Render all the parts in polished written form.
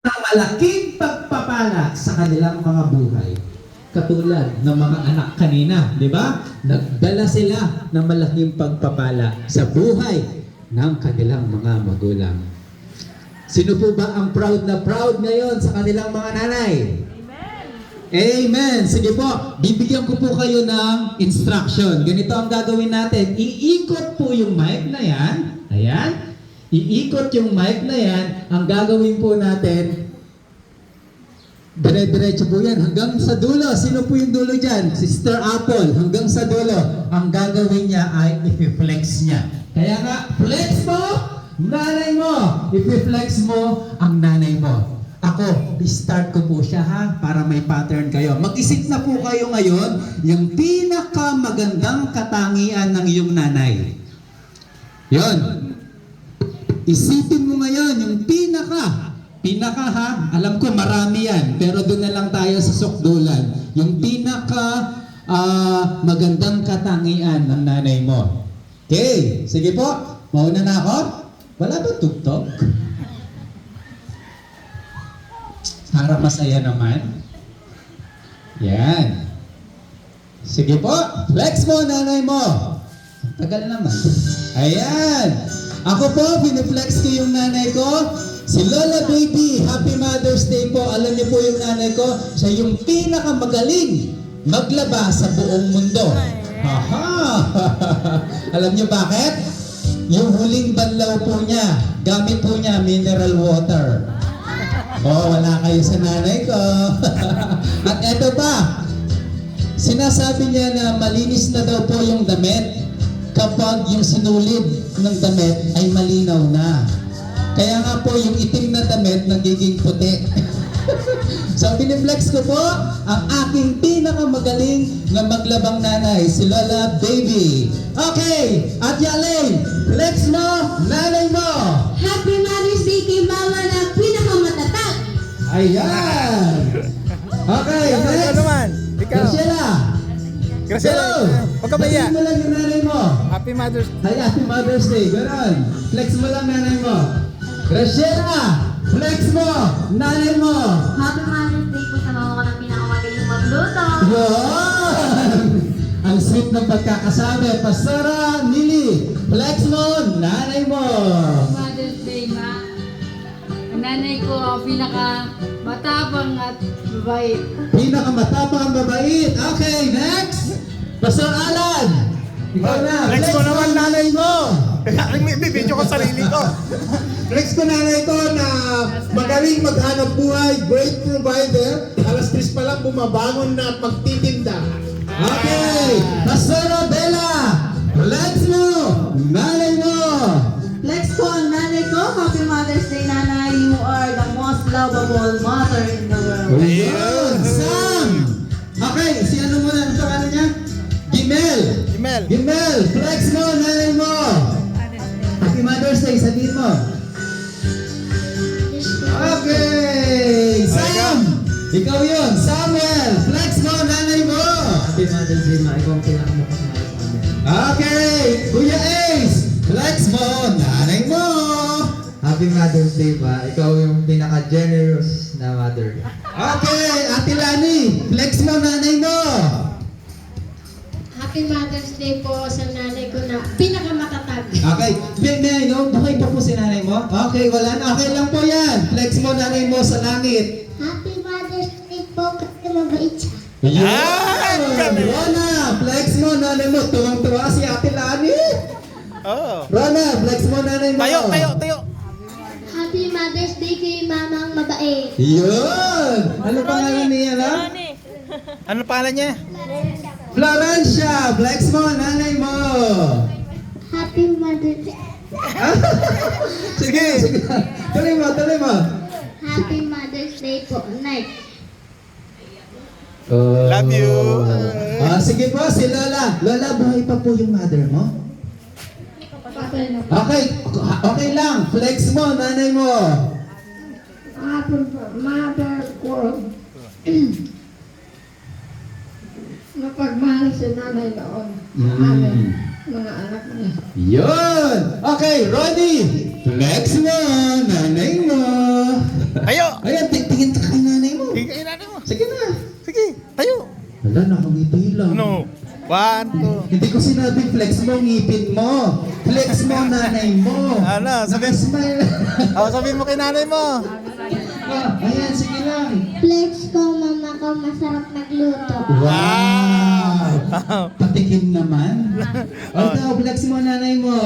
ang malaking pagpapala sa kanilang mga buhay. Katulad ng mga anak kanina, di ba? Nagdala sila ng malaking pagpapala sa buhay ng kanilang mga magulang. Sino po ba ang proud na proud ngayon sa kanilang mga nanay? Amen! Sige po, bibigyan ko po kayo ng instruction. Ganito ang gagawin natin. Iikot po yung mic na yan. Ayan. Iikot yung mic na yan. Ang gagawin po natin, dire-diretso po yan. Hanggang sa dulo. Sino po yung dulo dyan? Sister Apple. Hanggang sa dulo. Ang gagawin niya ay i-flex niya. Kaya nga, flex mo, nanay mo. I-flex mo ang nanay mo. Ako, start ko po siya ha, para may pattern kayo. Mag-isip na po kayo ngayon, yung pinakamagandang katangian ng iyong nanay. Yon. Isipin mo ngayon, yung pinaka ha, alam ko marami yan, pero doon na lang tayo sa sukdulan. Yung magandang katangian ng nanay mo. Okay, sige po, mauna na ako. Wala ba tugtog? Para masaya naman. Yan. Sige po. Flex mo, nanay mo. Tagal naman. Ayan. Ako po, piniflex ko yung nanay ko. Si Lola Baby. Happy Mother's Day po. Alam niyo po yung nanay ko, siya yung pinakamagaling maglaba sa buong mundo. Aha! Alam niyo bakit? Yung huling banlaw po niya, gamit po niya mineral water. Oh, wala kayo sa nanay ko. At eto pa, sinasabi niya na malinis na daw po yung damit kapag yung sinulid ng damit ay malinaw na. Kaya nga po yung itim na damit nagiging puti. So, piniflex ko po ang aking pinakamagaling na maglabang nanay, si Lola Baby. Okay, at Yalene, flex mo, nanay mo. Happy Mother's Day kay Mama na pinakamatatag. Ayan. Okay, Ikaw next. naman. Ikaw. Graciela. Graciela. Go. Huwag ka maya. Flex mo lang yung nanay mo. Happy Mother's Day. Ay, Happy Mother's Day. Ganon. Flex mo lang nanay mo. Graciela. Flex mo. Nanay mo. Happy Mother's Day po sa mama ko na pinakamagaling magluto. Yun. Ang sweet ng pagkakasabi. Pastora Nili. Flex mo. Nanay mo. Mother's Day, ma. Ang nanay ko ang pinaka-matapang at mabait. Pinakamatapang ang mabait. Okay, next. Pastor Alan. Ikaw na. Flex mo naman, nanay mo. Bibidyo ko sarili ko. Flex ko nanay ko na magaling maghanap buhay, great provider. Alas 3 pa lang bumabangon na at magtitinda. Okay. Pastor Bella. Flex mo. Nanay mo. Flex ko ang nanay ko. Happy Mother's Day, nanay. You are the most lovable mother in the world. Ayun. Sam. Okay. Si ano muna ang pangalan niya? Gimel. Email. Gimel. Flex mo. Nanay mo. Happy Mother's Day. Sabihin mo. Okay. Sam. Ikaw yun. Samuel. Flex mo. Nanay mo. Happy Mother's Day, ma. Ikaw ang pinakamahal sa amin. Okay. Kuya Ace. Flex mo. Nanay mo. Happy Mother's Day, ma. Ikaw yung pinaka-generous na mother. Okay. Ate Lani. Flex mo. Nanay mo. Happy Mother's Day po sa nanay ko na pinakamatatag. Okay. May no? Buhay pa po si nanay mo? Okay. Wala na. Okay lang po yan. Flex mo. Nanay mo sa langit. Happy Mother's Day po kasi mabait siya. Yan! Galing. Rona. Flex mo. Nanay mo. Tuwang-tuwa si Ate Lani. Oh. Rona. Flex mo. Nanay mo. Tayo. Happy Mother's Day kay mamang mabait. Yun. Ano pangalan niya na? Ano pangalan niya? Florencia. Flex mo. Nanay mo. Happy Mother's Day. Sige. Sige. Tuloy mo. Happy Mother's Day po, Nay. Love you. Sige po, si Lola. Lola, buhay pa po yung mother mo? Okay, okay lang. Flex mo, nanay mo. Happy Mother ko. Napagmahal si nanay noon. Mga anak niya. Yun! Okay, Roddy! Flex mo, nanay mo. Ayo. Ayan, Wala, nakangiti lang. No. 1, 2. Hindi ko sinabing flex mo, ngipin mo. Flex mo, nanay mo. Ano, sabihin- Nakasmile. Oh, sabihin mo kay nanay mo. Ayan, sige lang. Flex ko, mama ko, masarap magluto. Wow! Patikim naman. O ikaw, flex mo nanay mo.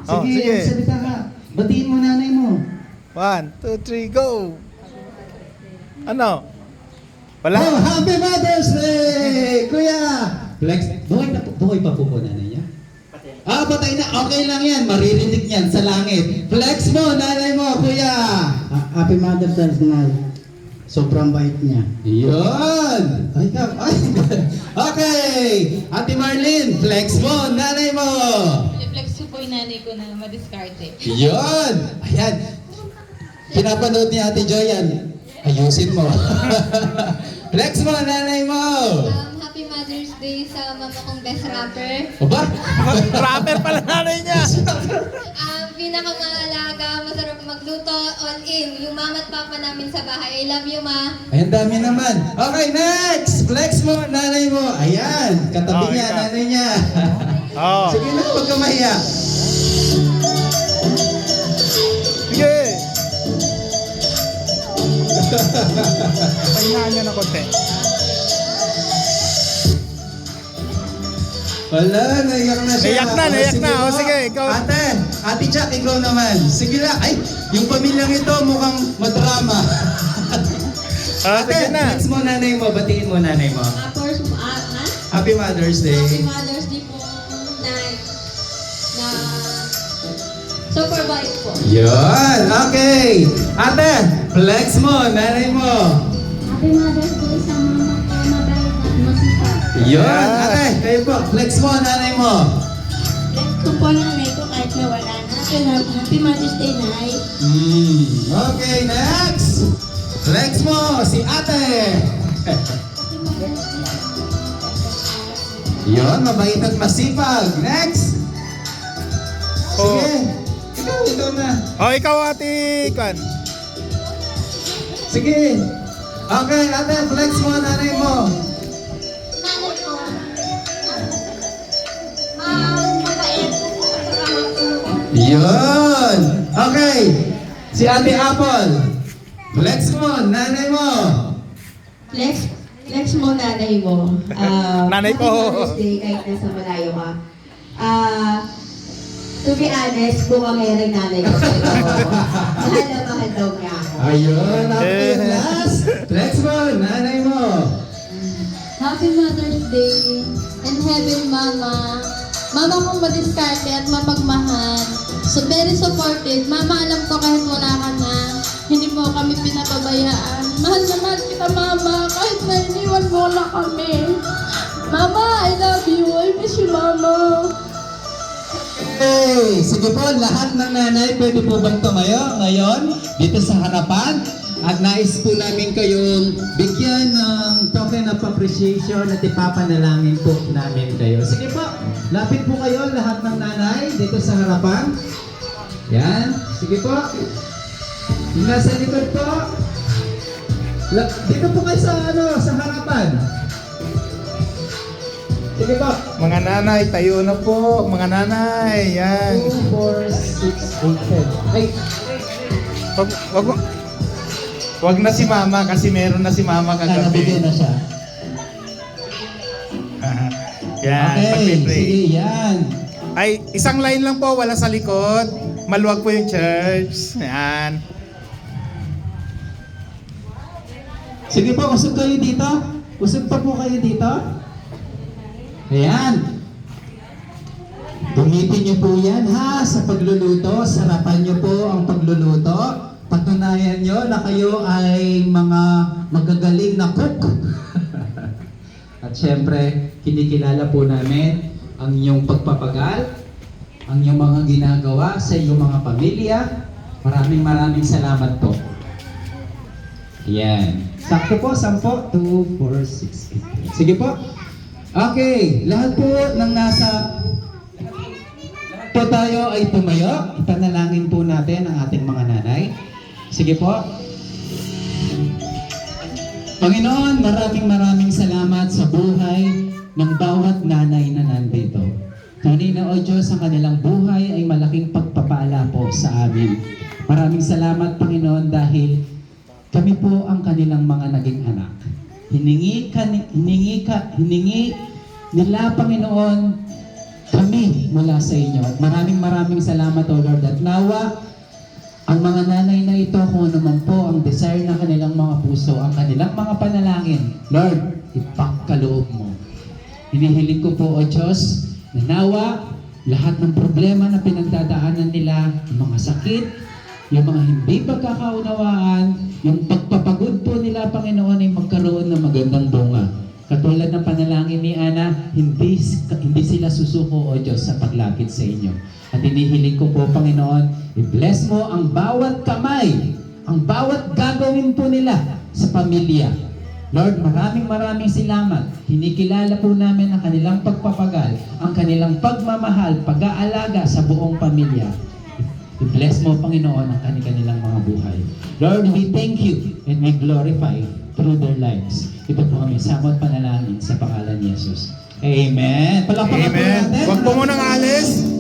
Oh, Sige, sige. salita ka. Batiin mo nanay mo. 1, 2, 3, go! Ano? Wala? Oh, Happy Mother's Day! Kuya! Flex, buhay pa po nanay niya? Patay na. Okay lang yan. Maririnig yan sa langit. Flex mo, nanay mo, kuya! Happy Mother's Day. Sobrang bait niya. Yun! Ay, ay. Okay! Ate Marlene, flex mo, nanay mo! I-flex ko po yung nanay ko na madiskarte. Yun! Ayan. Pinapanood ni Ate Joyan. Ayusin mo. Flex mo, nanay mo! Happy Mother's Day sa mama kong best rapper. Aba? Rapper pala nanay niya. Pinakamaalaga, masarap magluto, all in. Yung mama at papa namin sa bahay. I love you, ma. Ay, ang dami naman. Okay, next! Flex mo, nanay mo. Ayan, katabi Oh, niya, ikaw. nanay niya. Oh. Sige na, huwag ka mahiya. Sige. Pahinaan niya ng konti. Wala, naiyak na siya. Naiyak na. O, po. sige, ikaw. Ate Jack, ikaw naman. Sige lang. Ay, yung pamilyang ito mukhang madrama. Sige na. Flex mo, nanay mo. Batiin mo, nanay mo. First, Happy Mother's Day. Happy Mother's Day po na super bait po. Yun, okay. Ate, flex mo, nanay mo. Happy Mother's Day sa mama ko, mabait at masipag. Yun, Yeah. ate, kayo po. Flex mo, nanay mo. Flex ko po nanay ko kahit nawala na. Happy Mother's Day, Nay. Okay, next. Flex mo, si ate. Yun, mabait at masipag. Next. Sige. Ikaw na. Oh, ikaw ate Kan. Sige. Okay, ate, flex mo, nanay mo. Nanay ko, mabait. Yun. Okay. Si ate Apple. Flex mo, nanay mo. Flex mo nanay mo. Nanay ko. Happy Mother's Day kahit nasa malayo ka. To be honest, bukang rin nanay ko. Mahal na mahal daw niya ako. Ayun, okay, last. Flex mo, nanay mo. Happy Mother's Day and heaven, Mama. Mama kong madiskarte at mapagmahal. So very supportive. Mama, alam ko kahit wala ka na, hindi mo kami pinapabayaan. Mahal na mahal kita, Mama, kahit na iniwan mo na kami. Mama, I love you. I miss you, Mama. Okay, sige po, lahat ng nanay, pwede po bang tumayo ngayon dito sa harapan? At nais po namin kayong bigyan ng token of appreciation at ipapanalangin po namin kayo. Sige po, lapit po kayo lahat ng nanay dito sa harapan. Yan, sige po. Yung nasa likod po. Dito po kayo sa harapan. Sige po. Mga nanay, tayo na po. Mga nanay, yan. 2, 4, 6, 8, 7. Ay, Wag na si mama kasi meron na si mama nabigyan kagabi. na siya. Yan, Okay, pag-pray. sige, yan. Ay, isang line lang po, wala sa likod. Maluwag po yung church. Yan. Sige po, usog kayo dito. Usog pa po kayo dito. Ayan. Gamitin niyo po yan ha sa pagluluto. Sarapan niyo po ang pagluluto. Patunayan niyo na kayo ay mga magagaling na cook. At syempre, kinikilala po namin ang inyong pagpapagal, ang inyong mga ginagawa sa iyong mga pamilya. Maraming salamat po. Yan. Sakto po, 10, 2, 4, 6, 8. Sige po. Okay, lahat po ng nasa po tayo ay tumayo. Ipanalangin po natin ang ating mga nanay. Sige po. Panginoon, maraming salamat sa buhay ng bawat nanay na nandito. Tunay na, O Diyos, ang kanilang buhay ay malaking pagpapala po sa amin. Maraming salamat, Panginoon, dahil kami po ang kanilang mga naging anak. Hiningi nila, Panginoon, kami mula sa inyo. At maraming salamat, O Lord, at nawa ang mga nanay na ito, kung ano man po ang desire ng kanilang mga puso, ang kanilang mga panalangin, Lord, ipagkaloob mo. Hinihiling ko po, O Diyos, na nawa lahat ng problema na pinagdadaanan nila, yung mga sakit, yung mga hindi pagkakaunawaan, yung pagpapagod po nila, Panginoon, ay magkaroon ng magandang bunga. Katulad ng panalangin ni Ana, hindi sila susuko, O Diyos, sa paglapit sa inyo. At hinihiling ko po, Panginoon, i-bless mo ang bawat kamay, ang bawat gagawin po nila sa pamilya. Lord, maraming salamat. Hinikilala po namin ang kanilang pagpapagal, ang kanilang pagmamahal, pag-aalaga sa buong pamilya. I-bless mo, Panginoon, ang kanilang mga buhay. Lord, we thank you and we glorify through their lives. Ito po kami samot panalangin sa pangalan ni Jesus. Amen. Palakpakan po Amen. natin. Huwag po munang alis.